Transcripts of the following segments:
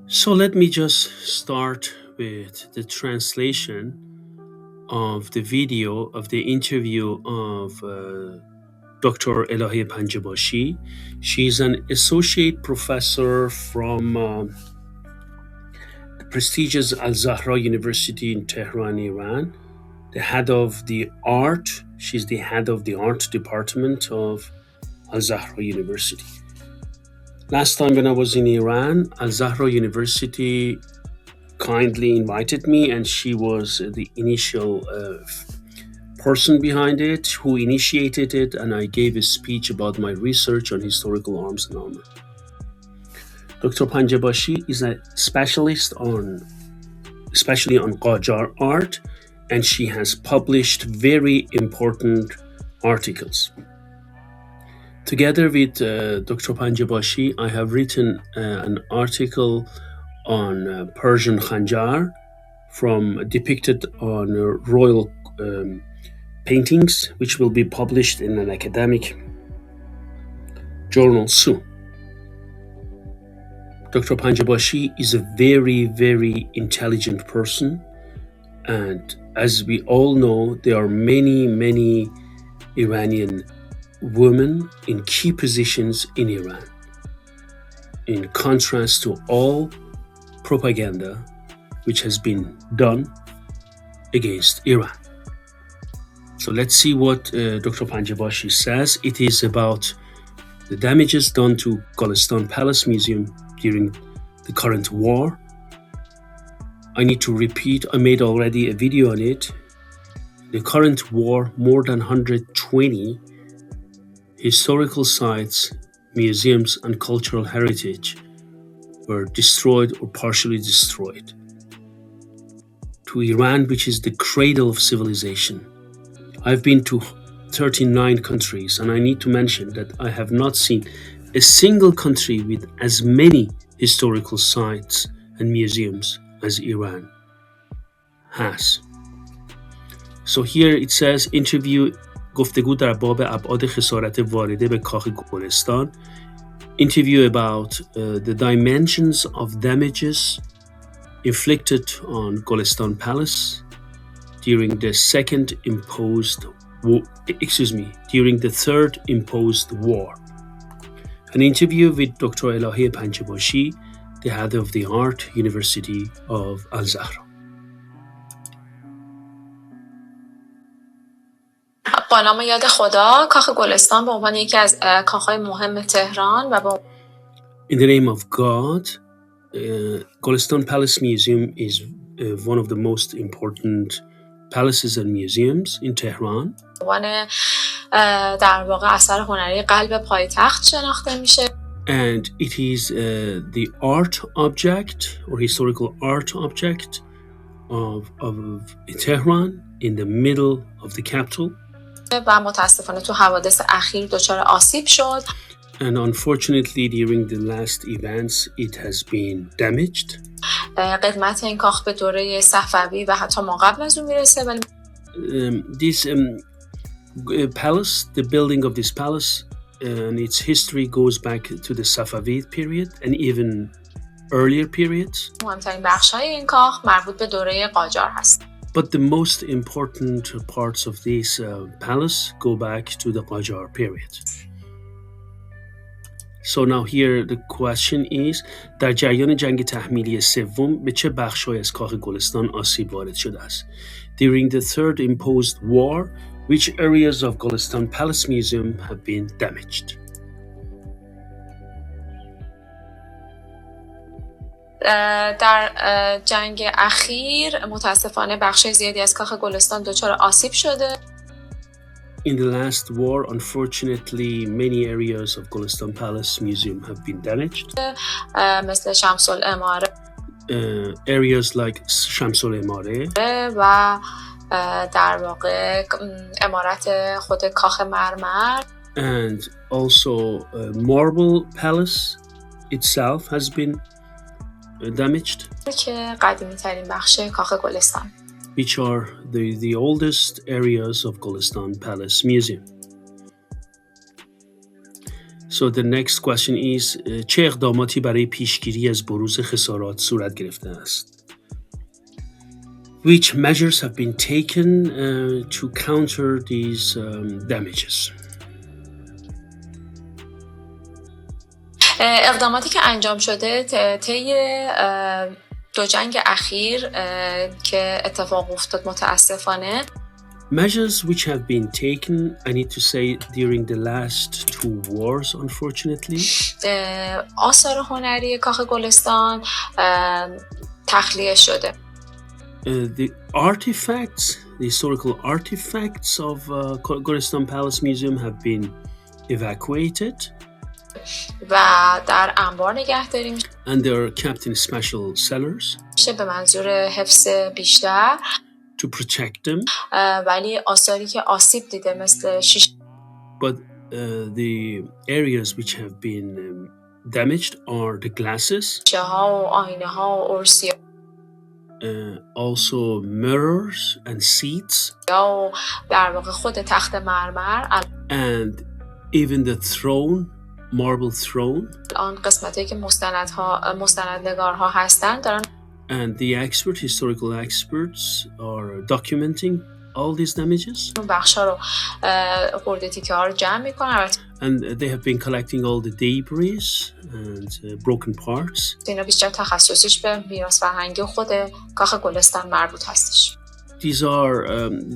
So let me just start with the translation of the video of the interview of Dr. Elaheh Panjebashi. She's an associate professor from the prestigious Alzahra University in Tehran, Iran, the head of the art. She's the head of the art department of Alzahra University. Last time when I was in Iran, Alzahra University kindly invited me, and she was the initial person behind it who initiated it, and I gave a speech about my research on historical arms and armor. Dr. Panjebashi is a specialist especially on Qajar art, and she has published very important articles. Together with Dr. Panjebashi, I have written an article on Persian khanjar depicted on royal paintings, which will be published in an academic journal soon. Dr. Panjebashi is a very, very intelligent person, and as we all know, there are many, many Iranian women in key positions in Iran, in contrast to all propaganda which has been done against Iran. So let's see what Dr. Panjebashi says. It is about the damages done to Golestan Palace Museum during the current war. I need to repeat, I made already a video on it. The current war, more than 120 historical sites, museums, and cultural heritage were destroyed or partially destroyed. To Iran, which is the cradle of civilization. I've been to 39 countries, and I need to mention that I have not seen a single country with as many historical sites and museums as Iran has. So here it says, interview گفتگو در باب ابعاد خسارت وارده به کاخ گلستان. Interview about the dimensions of damages inflicted on Golestan Palace during the third imposed war. An interview with Dr. Elaheh Panjebashi, the head of the Art University of Alzahra. با نام یاد خدا، کاخ گلستان به عنوان یکی از کاخهای مهم تهران و In the name of God, Golestan Palace Museum is one of the most important palaces and museums in Tehran. در واقع اثر هنری قلب پایتخت شناخته میشه. And it is the art object or historical art object of Tehran in the middle of the capital. و متاسفانه تو حوادث اخیر دچار آسیب شد. And unfortunately during the last events it has been damaged. قدمت این کاخ به دوره صفوی و حتی ما قبل از اون میرسه ولی this palace, the building of this palace and its history goes back to the Safavid period and even earlier periods. مهمترین بخش‌های این کاخ مربوط به دوره قاجار هست. But the most important parts of this palace go back to the Qajar period. So now here the question is, در جریان جنگ تحمیلی سوم به چه بخش‌هایی از کاخ گلستان آسیب وارد شده است؟ During the third imposed war, which areas of Golestan Palace Museum have been damaged? در جنگ اخیر متاسفانه بخش زیادی از کاخ گلستان دچار آسیب شده. In the last war, unfortunately, many areas of Golestan Palace Museum have been damaged. مثل شمس العماره. Areas like شمس العماره. و در واقع عمارت خود کاخ مرمر. And also Marble Palace itself has been damaged. که قدیمی ترین بخش کاخ گلستان. Which are the oldest areas of Golestan Palace Museum. So the next question is چه اقداماتی برای پیشگیری از بروز خسارات صورت گرفته است؟ Which measures have been taken to counter these damages? اقداماتی که انجام شده طی دو جنگ اخیر که اتفاق افتاد متاسفانه Measures which have been taken, I need to say, during the last two wars, unfortunately. آثار هنری کاخ گلستان تخلیه شده. The artifacts, the historical artifacts of Golestan Palace Museum have been evacuated. و در انبار نگهداری میشه. And they are kept in special cellars. به منظور حفظ بیشتر. To protect them. ولی آثاری که آسیب دیده مثل But the areas which have been damaged are the glasses. ها و آینه ها و ارسیه. Also mirrors and seats. و در واقع خود تخت مرمر. And even the throne, marble throne. آن قسمتی که مستندنگارها هستند دارن. And the historical experts are documenting all these damages. And they have been collecting all the debris and broken parts. These are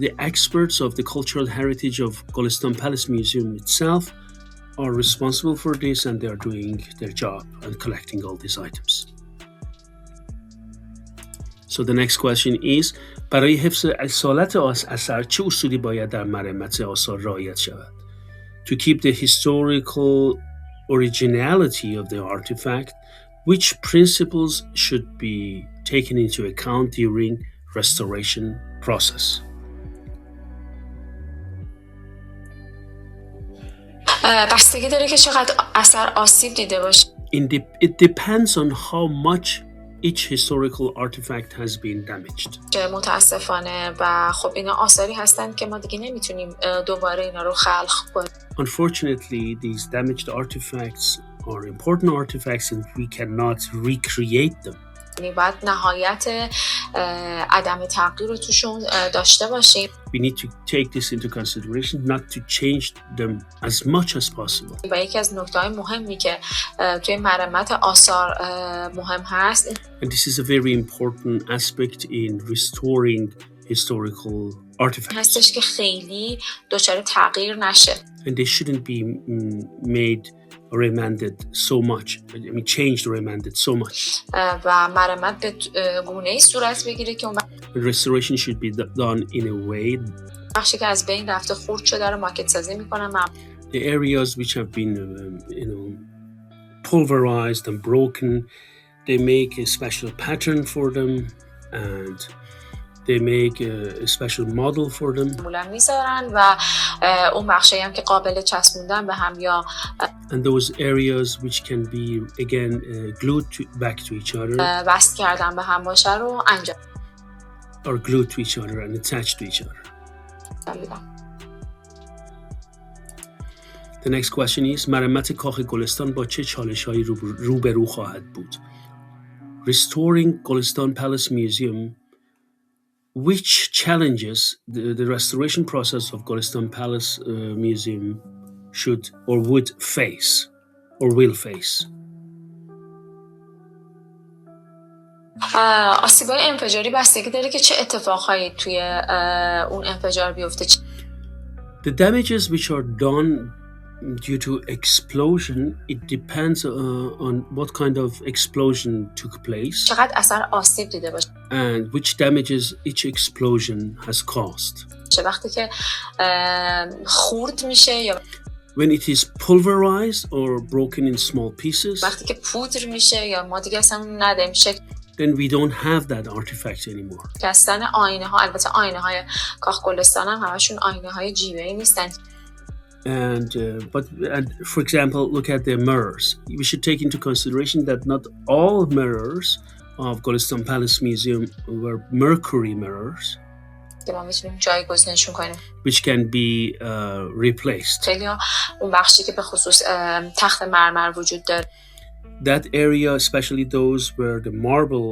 the experts of the cultural heritage of Golestan Palace Museum itself are responsible for this, and they are doing their job and collecting all these items. So the next question is برای حفظ اصالت اثر چه اصولی باید در مرمت آثار رعایت شود؟ To keep the historical originality of the artifact, which principles should be taken into account during restoration process? بستگی داره که چقدر اثر آسیب دیده باشه. It depends on how much each historical artifact has been damaged. متاسفانه و خب اینا آثاری هستند که ما دیگه نمیتونیم دوباره اینا رو خلق کنیم. Unfortunately, these damaged artifacts are important artifacts and we cannot recreate them. باید نهایت عدم تغییر رو توشون داشته باشیم. We need to take this into consideration, not to change them as much as possible. و یکی از نکته‌های مهمی که توی مرمت آثار مهم هست. And this is a very important aspect in restoring historical artifacts. هستش که خیلی دچار تغییر نشه. And they shouldn't be made or amended so much. I mean, changed or amended so much. و مرمت به گونه‌ای صورت بگیره که اون restoration should be done in a way. بخشی که از بین رفته خورد شده رو ماکت سازی می‌کنن. The areas which have been, pulverized and broken, they make a special pattern for them and they make a special model for them. میذارن و اون بخشایی هم که قابل چسبوندن به هم یا and those areas which can be again glued back to each other. وصل کردن به هم باشه رو انجام. Or glued to each other and attached to each other. The next question is مرمت کاخ گلستان با چه چالش‌هایی روبرو خواهد بود؟ Restoring Golestan Palace Museum, which challenges the restoration process of Golestan Palace Museum should or would face or will face? آسیب‌های انفجاری بستگی داره که چه اتفاقهایی توی اون انفجار بیفته. The damages which are done due to explosion, it depends on what kind of explosion took place. چقدر اثر آسیب دیده باشه. And which damages each explosion has caused. وقتی که خورد میشه یا when it is pulverized or broken in small pieces. وقتی که پودر میشه یا ما دیگه اصلا نداریم شکل. Then we don't have that artifact anymore. دستن آینه ها، البته آینه های کاخ گلستان هم همشون آینه های جیبه‌ای نیستن. And for example, look at the mirrors. We should take into consideration that not all mirrors of Golestan Palace Museum were mercury mirrors. که ما میتونیم جایگزینشون کنیم. which can be replaced. خیلی اون بخشی که به خصوص تخت مرمر وجود داره. That area, especially those where the marble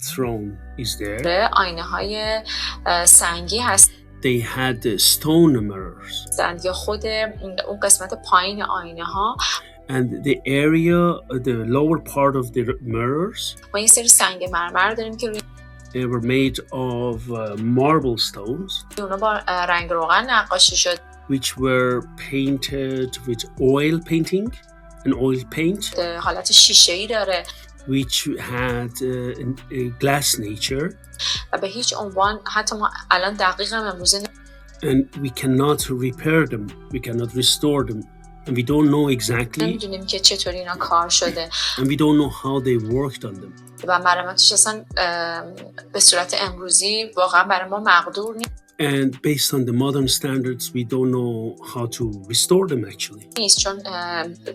throne is there, آینه های سنگی هست. they had the stone mirrors. یا خود اون قسمت پایین آینه ها. And the area, the lower part of the mirrors, ما این سری سنگ مرمر داریم که they were made of marble stones, اونا با رنگ روغن نقاشی شد. which were painted with oil painting, an oil paint, حالت شیشه‌ای داره. which had a glass nature. و به هیچ عنوان حتی ما الان دقیق هم امروزه And we cannot repair them, we cannot restore them, and we don't know exactly, نمیدونیم که چطوری اینا کار شده and we don't know how they worked on them. و مرمتش اصلا به صورت امروزی واقعا برای ما مقدور And based on the modern standards, we don't know how to restore them actually. نیست، چون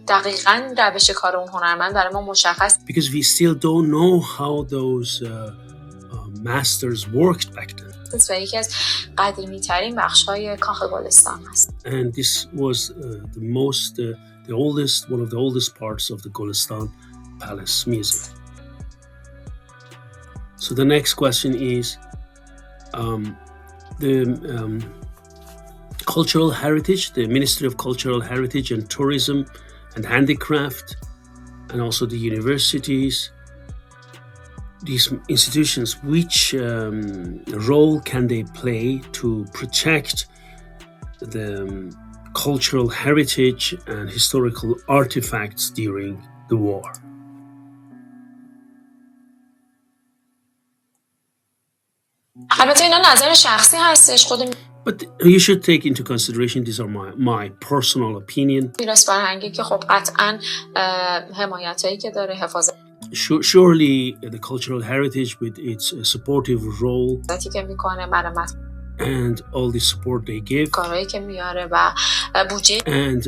دقیقاً روش کار اون هنرمند برای ما مشخص. Because we still don't know how those masters worked back then. و یکی از قدیمی ترین بخش های کاخ گلستان هست. And this was the oldest, one of the oldest parts of the Golestan Palace Museum. So the next question is, the cultural heritage, the Ministry of Cultural Heritage and Tourism and Handicraft, and also the universities, these institutions, which role can they play to protect the cultural heritage and historical artifacts during the war? البته اینا نظر شخصی هستش. خود But you should take into consideration, these are my personal opinion. میراث فرهنگی که خب قطعاً حمایتایی که داره، حفاظت Surely the cultural heritage with its supportive role که میکنه، مرمت and all the support they give, کارهایی که میاره و بودجه and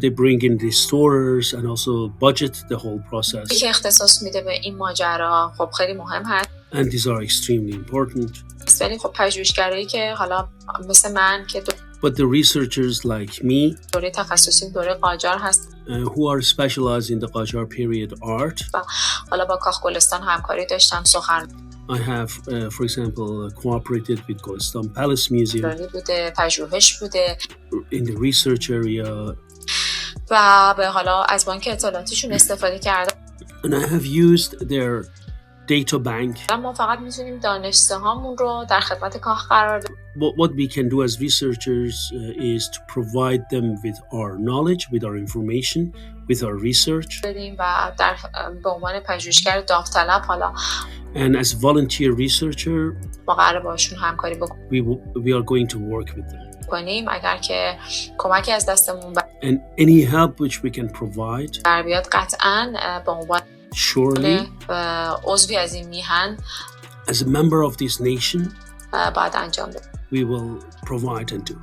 they bring in restorers and also budget the whole process, که اختصاص میده به این ماجرا، خب خیلی مهم هست. and these are extremely important. ولی خب پژوهشگرایی که حالا مثل من که But the researchers like me, دوره تخصصی دوره قاجار هست، who are specialized in the Qajar period art, و حالا با کاخ گلستان همکاری داشتم. سخن I have, for example, cooperated with Golestan Palace Museum بوده، پژوهش بوده in the research area, و به حالا از بانک اطلاعاتیشون استفاده کردم. and I have used their data bank. ما فقط میتونیم دانشسه هامون رو در خدمت کاخ قرار بدیم. What we can do as researchers is to provide them with our knowledge, with our information, with our research. و در به عنوان پژوهشگر داوطلب حالا And as volunteer researcher, ما قراره باشون همکاری we are going to work with them. بکنیم. اگر که کمکی از دستمون And any help which we can provide, بر بیاد قطعاً به عنوان surely, عضوی از این میهن as a member of this nation, باید انجام بدیم. we will provide and do.